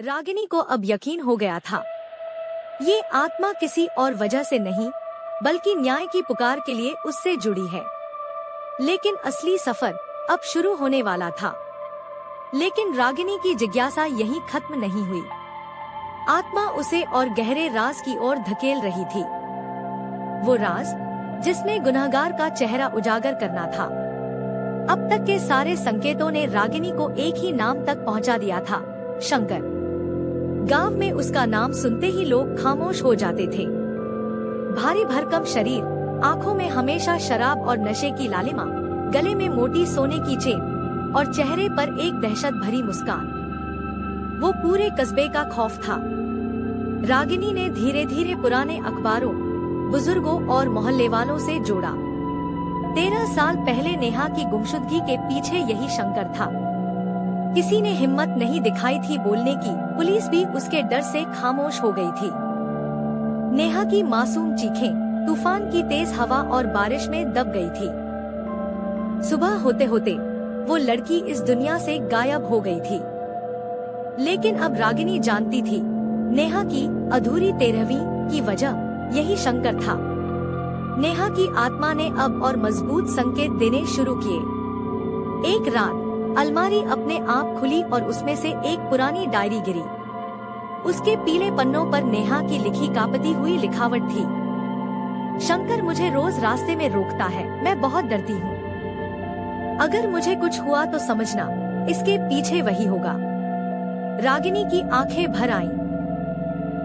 रागिनी को अब यकीन हो गया था, ये आत्मा किसी और वजह से नहीं बल्कि न्याय की पुकार के लिए उससे जुड़ी है। लेकिन असली सफर अब शुरू होने वाला था। लेकिन रागिनी की जिज्ञासा यहीं खत्म नहीं हुई। आत्मा उसे और गहरे राज की ओर धकेल रही थी। वो राज जिसने गुनहगार का चेहरा उजागर करना था। अब तक के सारे संकेतों ने रागिनी को एक ही नाम तक पहुंचा दिया था, शंकर। गांव में उसका नाम सुनते ही लोग खामोश हो जाते थे। भारी भरकम शरीर, आंखों में हमेशा शराब और नशे की लालिमा, गले में मोटी सोने की चेन और चेहरे पर एक दहशत भरी मुस्कान। वो पूरे कस्बे का खौफ था। रागिनी ने धीरे धीरे पुराने अखबारों, बुजुर्गों और मोहल्ले वालों से जोड़ा। 13 साल पहले नेहा की गुमशुदगी के पीछे यही शंकर था। किसी ने हिम्मत नहीं दिखाई थी बोलने की, पुलिस भी उसके डर से खामोश हो गई थी। नेहा की मासूम चीखें तूफान की तेज हवा और बारिश में दब गई थी। सुबह होते होते वो लड़की इस दुनिया से गायब हो गई थी। लेकिन अब रागिनी जानती थी, नेहा की अधूरी 13वीं की वजह यही शंकर था। नेहा की आत्मा ने अब और मजबूत संकेत देने शुरू किए। एक रात अलमारी अपने आप खुली और उसमें से एक पुरानी डायरी गिरी। उसके पीले पन्नों पर नेहा की लिखी कांपती हुई लिखावट थी। शंकर मुझे रोज रास्ते में रोकता है, मैं बहुत डरती हूँ। अगर मुझे कुछ हुआ तो समझना, इसके पीछे वही होगा। रागिनी की आंखें भर आईं।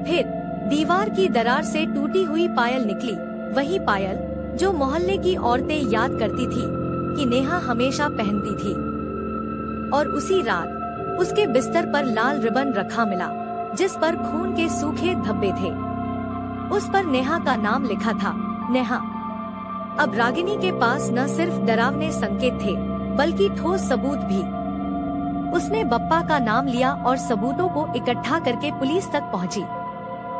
फिर दीवार की दरार से टूटी हुई पायल निकली, वही पायल जो मोहल्ले की औरतें याद करती थी कि नेहा हमेशा पहनती थी। और उसी रात उसके बिस्तर पर लाल रिबन रखा मिला, जिस पर खून के सूखे धब्बे थे। उस पर नेहा का नाम लिखा था, नेहा। अब रागिनी के पास न सिर्फ डरावने संकेत थे बल्कि ठोस सबूत भी। उसने बप्पा का नाम लिया और सबूतों को इकट्ठा करके पुलिस तक पहुंची।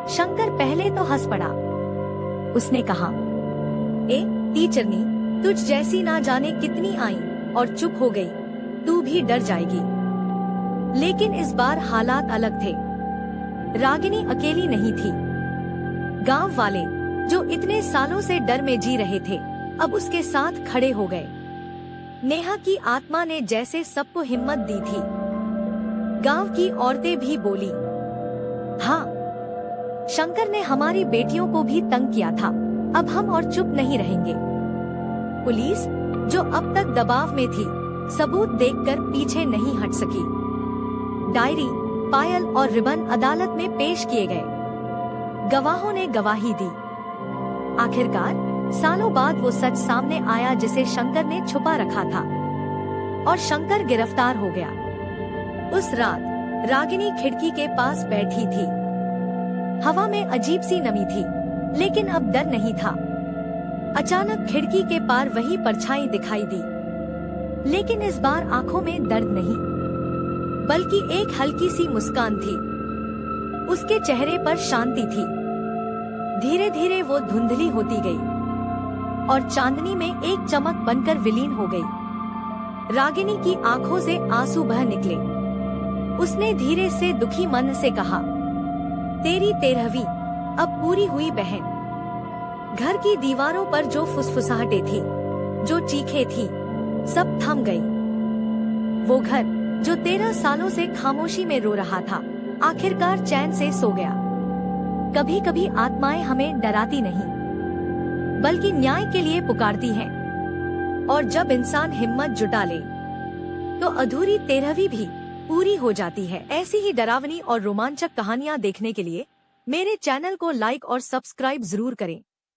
शंकर पहले तो हंस पड़ा। उसने कहा, ए टीचरनी, तुझ जैसी ना जाने कितनी आई और चुप हो गई, तू भी डर जाएगी। लेकिन इस बार हालात अलग थे। रागिनी अकेली नहीं थी। गांव वाले जो इतने सालों से डर में जी रहे थे, अब उसके साथ खड़े हो गए। नेहा की आत्मा ने जैसे सबको हिम्मत दी थी। गांव की औरतें भी बोली, हाँ, शंकर ने हमारी बेटियों को भी तंग किया था, अब हम और चुप नहीं रहेंगे। पुलिस जो अब तक दबाव में थी, सबूत देखकर पीछे नहीं हट सकी। डायरी, पायल और रिबन अदालत में पेश किए गए। गवाहों ने गवाही दी। आखिरकार सालों बाद वो सच सामने आया जिसे शंकर ने छुपा रखा था, और शंकर गिरफ्तार हो गया। उस रात रागिनी खिड़की के पास बैठी थी। हवा में अजीब सी नमी थी, लेकिन अब डर नहीं था। अचानक खिड़की के पार वही परछाई दिखाई दी, लेकिन इस बार आंखों में दर्द नहीं बल्कि एक हल्की सी मुस्कान थी। उसके चेहरे पर शांति थी। धीरे धीरे वो धुंधली होती गई और चांदनी में एक चमक बनकर विलीन हो गई। रागिनी की आंखों से आंसू बह निकले। उसने धीरे से दुखी मन से कहा, तेरी 13वीं अब पूरी हुई बहन। घर की दीवारों पर जो फुसफुसाहटें थी, जो चीखें थी, सब थम गई। वो घर जो 13 सालों से खामोशी में रो रहा था, आखिरकार चैन से सो गया। कभी कभी आत्माएं हमें डराती नहीं बल्कि न्याय के लिए पुकारती हैं। और जब इंसान हिम्मत जुटा ले तो अधूरी 13वीं भी पूरी हो जाती है। ऐसी ही डरावनी और रोमांचक कहानियाँ देखने के लिए मेरे चैनल को लाइक और सब्सक्राइब जरूर करें।